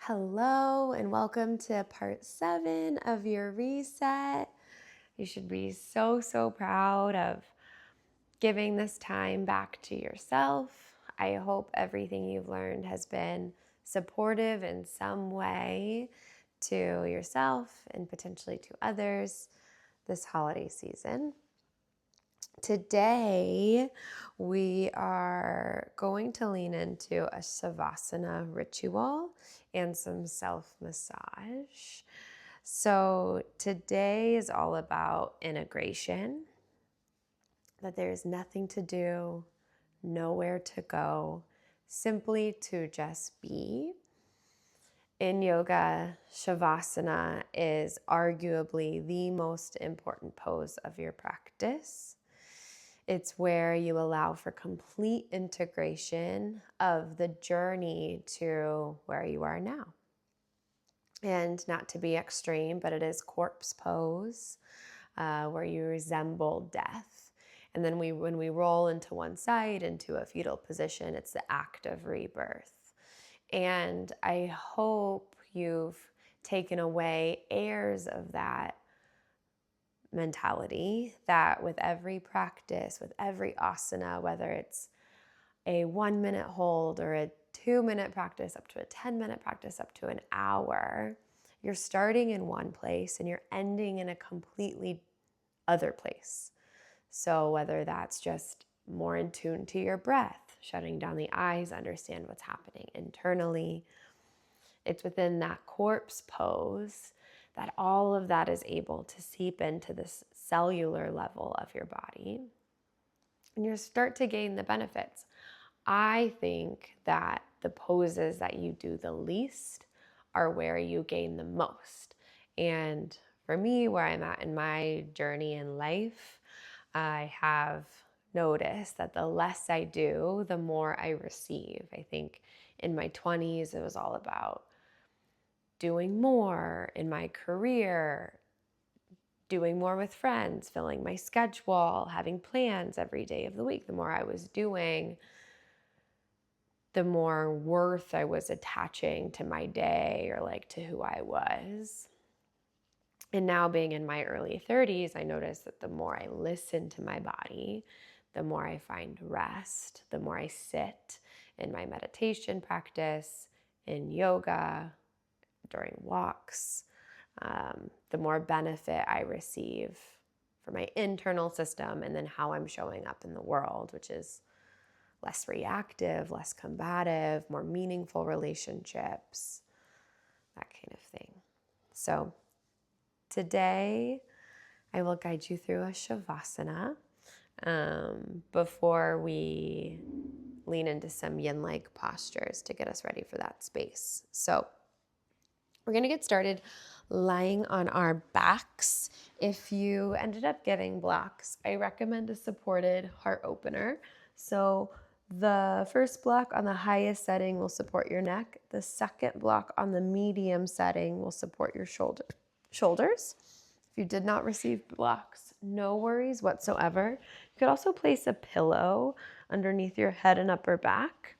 Hello, and welcome to part 7 of your reset. You should be so proud of giving this time back to yourself. I hope everything you've learned has been supportive in some way to yourself and potentially to others this holiday season. Today, we are going to lean into a Savasana ritual and some self-massage. So today is all about integration, that there's nothing to do, nowhere to go, simply to just be. In yoga, Shavasana is arguably the most important pose of your practice. It's where you allow for complete integration of the journey to where you are now. And not to be extreme, but it is corpse pose, where you resemble death. And then when we roll into one side, into a fetal position, it's the act of rebirth. And I hope you've taken away airs of that mentality, that with every practice, with every asana, whether it's a 1-minute hold or a 2-minute practice up to a 10-minute practice up to an hour, you're starting in one place and you're ending in a completely other place. So whether that's just more in tune to your breath, shutting down the eyes, understand what's happening internally, it's within that corpse pose that all of that is able to seep into this cellular level of your body. And you start to gain the benefits. I think that the poses that you do the least are where you gain the most. And for me, where I'm at in my journey in life, I have noticed that the less I do, the more I receive. I think in my 20s, it was all about doing more in my career, doing more with friends, filling my schedule, having plans every day of the week. The more I was doing, the more worth I was attaching to my day or like to who I was. And now being in my early 30s, I noticed that the more I listen to my body, the more I find rest, the more I sit in my meditation practice, in yoga, during walks, the more benefit I receive for my internal system and then how I'm showing up in the world, which is less reactive, less combative, more meaningful relationships, that kind of thing. So today, I will guide you through a Shavasana before we lean into some yin-like postures to get us ready for that space. So we're going to get started lying on our backs. If you ended up getting blocks, I recommend a supported heart opener. So the first block on the highest setting will support your neck. The second block on the medium setting will support your shoulders. If you did not receive blocks, no worries whatsoever. You could also place a pillow underneath your head and upper back.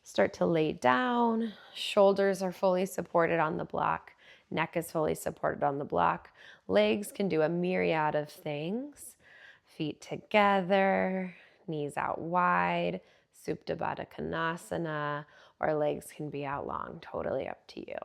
Start to lay down. Shoulders are fully supported on the block. Neck is fully supported on the block. Legs can do a myriad of things. Feet together, knees out wide, Supta Baddha Konasana, or legs can be out long, totally up to you.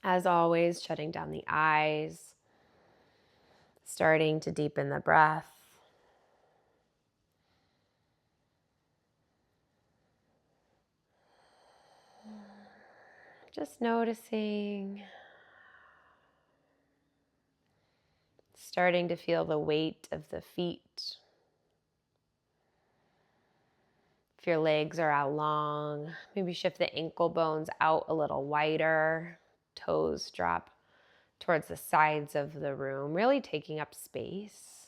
As always, shutting down the eyes, starting to deepen the breath. Just noticing, starting to feel the weight of the feet. If your legs are out long, maybe shift the ankle bones out a little wider. Toes drop towards the sides of the room, really taking up space.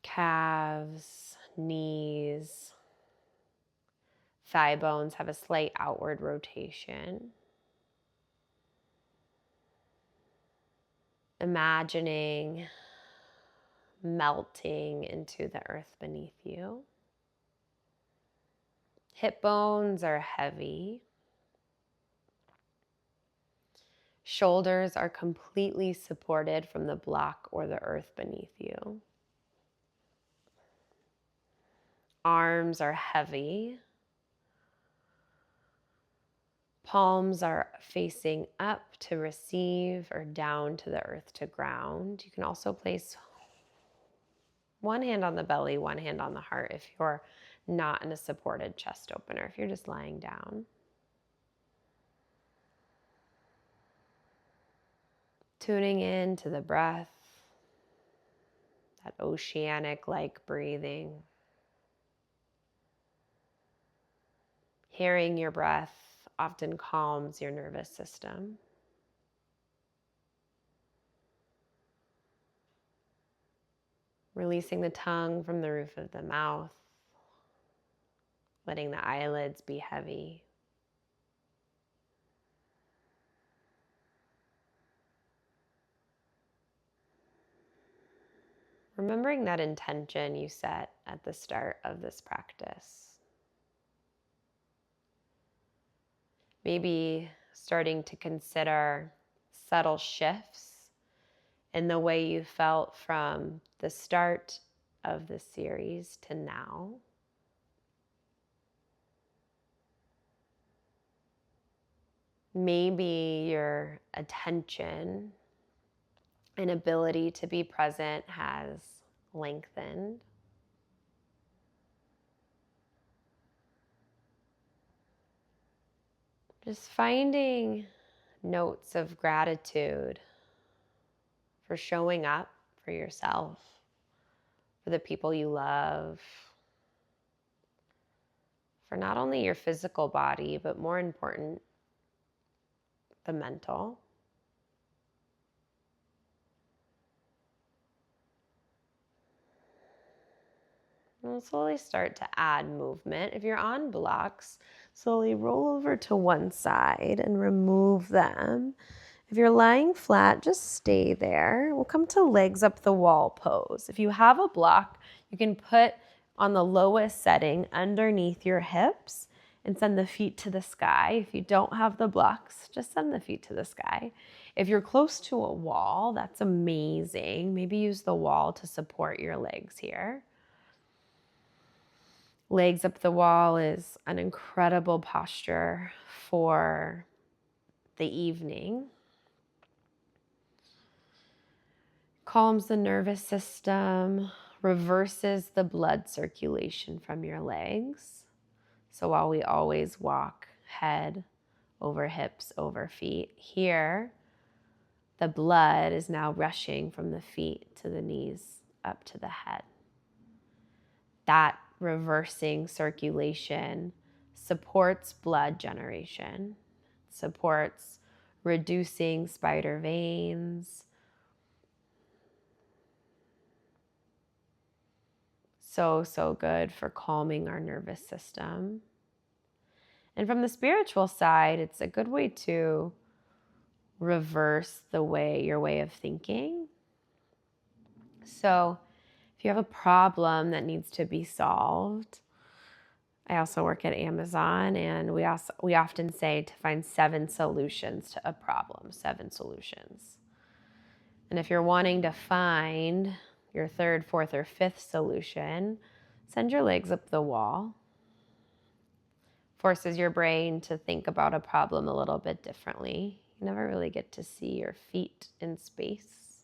Calves, knees, thigh bones have a slight outward rotation. Imagining melting into the earth beneath you. Hip bones are heavy. Shoulders are completely supported from the block or the earth beneath you. Arms are heavy. Palms are facing up to receive or down to the earth to ground. You can also place one hand on the belly, one hand on the heart if you're not in a supported chest opener, if you're just lying down. Tuning in to the breath, that oceanic-like breathing. Hearing your breath often calms your nervous system. Releasing the tongue from the roof of the mouth, letting the eyelids be heavy. Remembering that intention you set at the start of this practice. Maybe starting to consider subtle shifts in the way you felt from the start of the series to now. Maybe your attention and ability to be present has lengthened. Just finding notes of gratitude for showing up for yourself, for the people you love, for not only your physical body, but more important, the mental. And we'll slowly start to add movement. If you're on blocks, slowly roll over to one side and remove them. If you're lying flat, just stay there. We'll come to legs up the wall pose. If you have a block, you can put on the lowest setting underneath your hips and send the feet to the sky. If you don't have the blocks, just send the feet to the sky. If you're close to a wall, that's amazing. Maybe use the wall to support your legs here. Legs up the wall is an incredible posture for the evening. Calms the nervous system, reverses the blood circulation from your legs. So while we always walk head over hips over feet, here the blood is now rushing from the feet to the knees up to the head. That reversing circulation supports blood generation, supports reducing spider veins. So good for calming our nervous system. And from the spiritual side, it's a good way to reverse your way of thinking. So if you have a problem that needs to be solved, I also work at Amazon, and we often say to find 7 solutions to a problem, 7 solutions. And if you're wanting to find your 3rd, 4th, or 5th solution, send your legs up the wall. Forces your brain to think about a problem a little bit differently. You never really get to see your feet in space.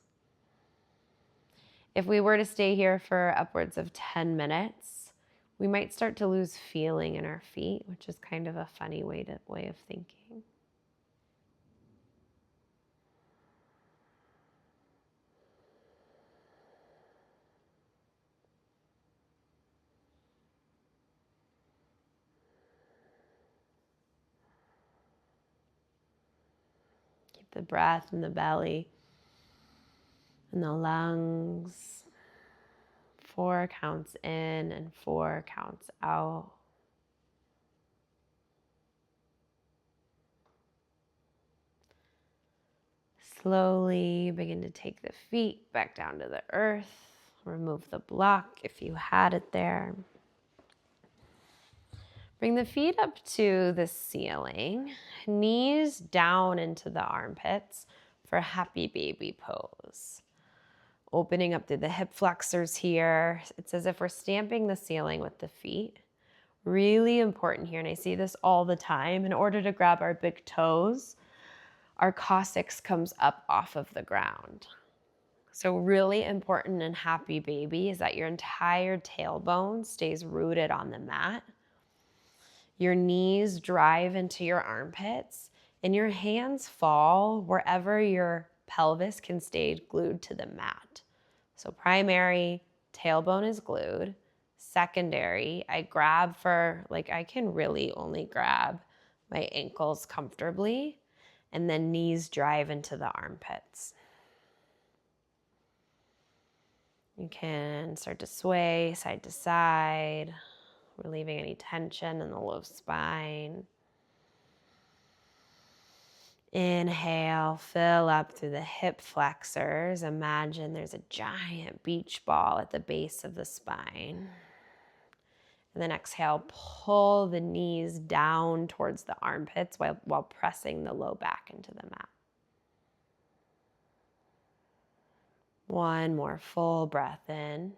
If we were to stay here for upwards of 10 minutes, we might start to lose feeling in our feet, which is kind of a funny way of thinking. Keep the breath in the belly and the lungs. 4 counts in and 4 counts out. Slowly begin to take the feet back down to the earth. Remove the block if you had it there. Bring the feet up to the ceiling, knees down into the armpits for happy baby pose. Opening up through the hip flexors here. It's as if we're stamping the ceiling with the feet. Really important here, and I see this all the time. In order to grab our big toes, our coccyx comes up off of the ground. So really important in happy baby is that your entire tailbone stays rooted on the mat. Your knees drive into your armpits, and your hands fall wherever your pelvis can stay glued to the mat. So primary, tailbone is glued. Secondary, I grab for, I can really only grab my ankles comfortably, and then knees drive into the armpits. You can start to sway side to side, relieving any tension in the low spine. Inhale, fill up through the hip flexors. Imagine there's a giant beach ball at the base of the spine. And then exhale, pull the knees down towards the armpits while pressing the low back into the mat. One more full breath in.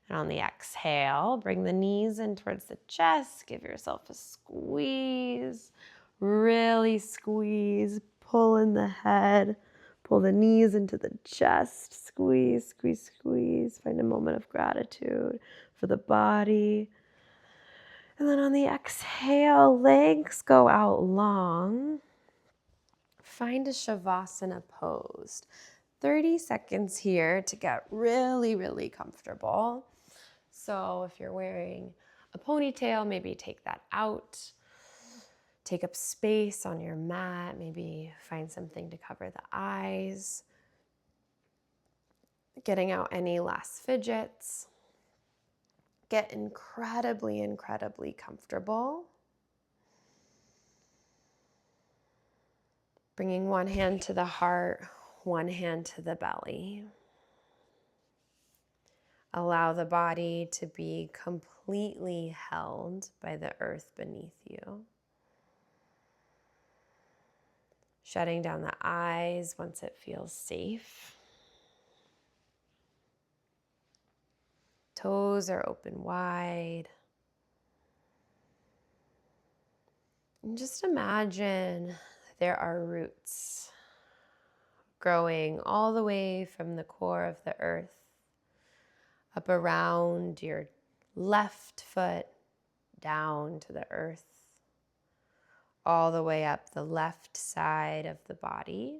And on the exhale, bring the knees in towards the chest. Give yourself a squeeze. Really squeeze. Pull in the head. Pull the knees into the chest. Squeeze, squeeze, squeeze. Find a moment of gratitude for the body. And then on the exhale, legs go out long. Find a Savasana pose. 30 seconds here to get really, really comfortable. So if you're wearing a ponytail, maybe take that out. Take up space on your mat. Maybe find something to cover the eyes. Getting out any last fidgets. Get incredibly, incredibly comfortable. Bringing one hand to the heart, one hand to the belly. Allow the body to be completely held by the earth beneath you. Shutting down the eyes once it feels safe. Toes are open wide. And just imagine there are roots growing all the way from the core of the earth up around your left foot, down to the earth, all the way up the left side of the body.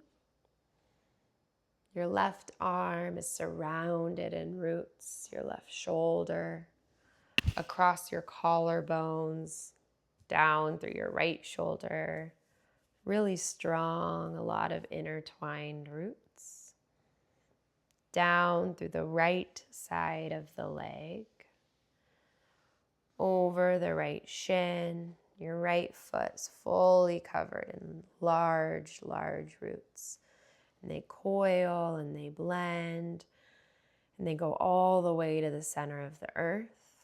Your left arm is surrounded in roots, your left shoulder, across your collarbones, down through your right shoulder. Really strong, a lot of intertwined roots. Down through the right side of the leg, over the right shin. Your right foot's fully covered in large, large roots. And they coil and they blend and they go all the way to the center of the earth.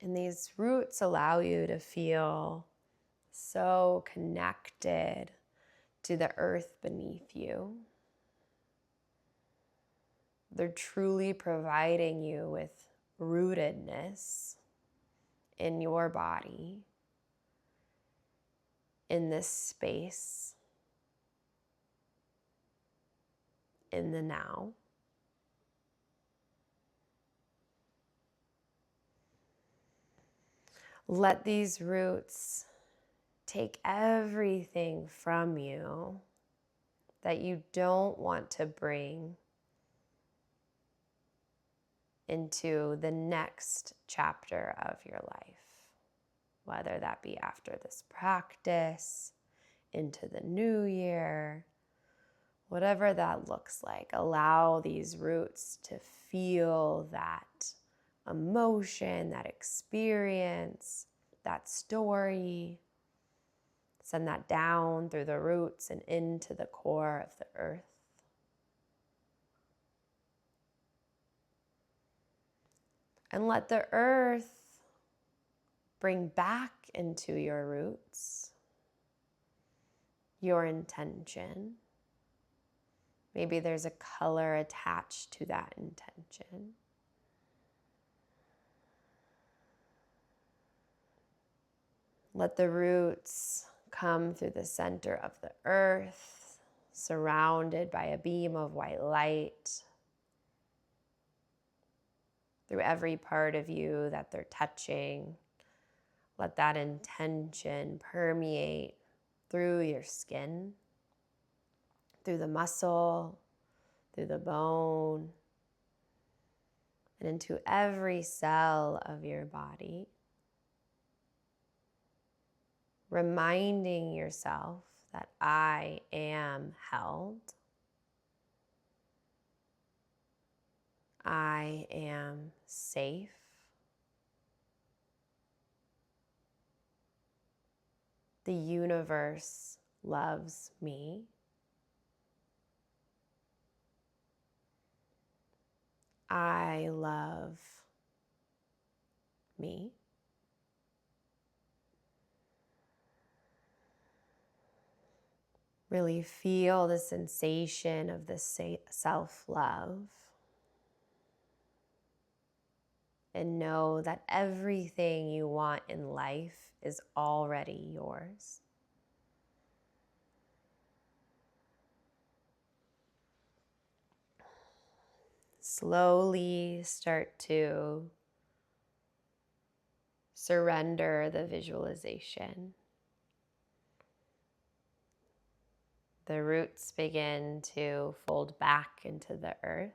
And these roots allow you to feel so connected to the earth beneath you. They're truly providing you with rootedness in your body, in this space, in the now. Let these roots take everything from you that you don't want to bring into the next chapter of your life, whether that be after this practice, into the new year, whatever that looks like. Allow these roots to feel that emotion, that experience, that story. Send that down through the roots and into the core of the earth. And let the earth bring back into your roots your intention. Maybe there's a color attached to that intention. Let the roots come through the center of the earth, surrounded by a beam of white light, through every part of you that they're touching. Let that intention permeate through your skin, through the muscle, through the bone, and into every cell of your body. Reminding yourself that I am held. I am safe. The universe loves me. I love me. Really feel the sensation of the self-love. And know that everything you want in life is already yours. Slowly start to surrender the visualization. The roots begin to fold back into the earth.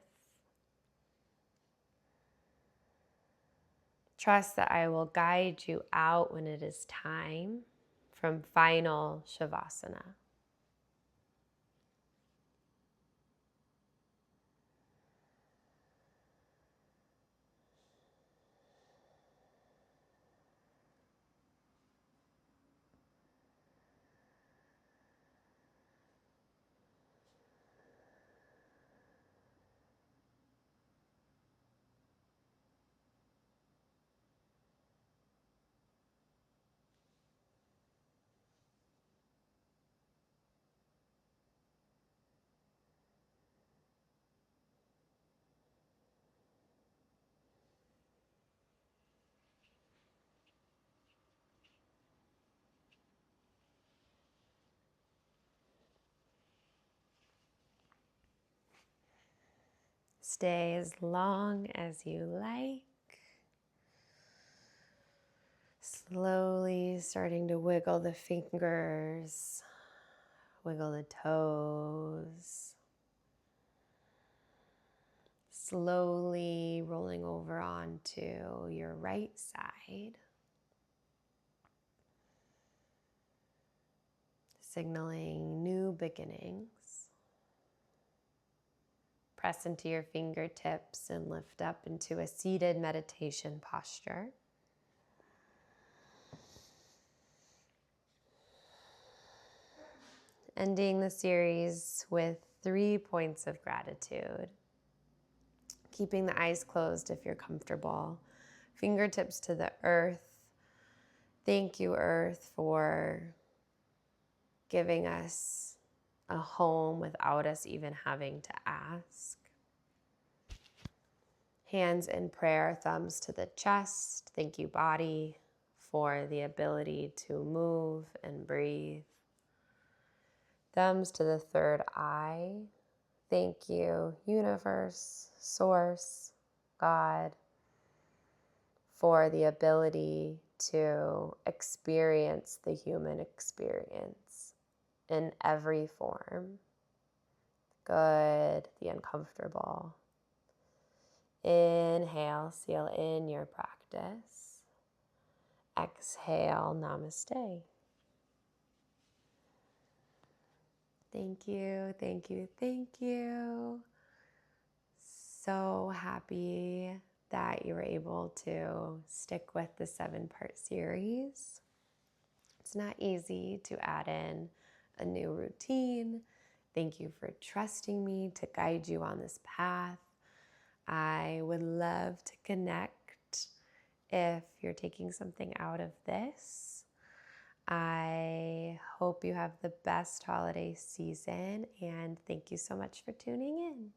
Trust that I will guide you out when it is time from final Savasana. Stay as long as you like. Slowly starting to wiggle the fingers, wiggle the toes. Slowly rolling over onto your right side. Signaling new beginnings. Press into your fingertips and lift up into a seated meditation posture. Ending the series with 3 points of gratitude. Keeping the eyes closed if you're comfortable. Fingertips to the earth. Thank you, Earth, for giving us a home without us even having to ask. Hands in prayer, thumbs to the chest. Thank you, body, for the ability to move and breathe. Thumbs to the third eye. Thank you, universe, source, God, for the ability to experience the human experience in every form. Good, the uncomfortable. Inhale, seal in your practice. Exhale, namaste. Thank you, thank you, thank you. So happy that you were able to stick with the 7-part series. It's not easy to add in a new routine. Thank you for trusting me to guide you on this path. I would love to connect if you're taking something out of this. I hope you have the best holiday season, and thank you so much for tuning in.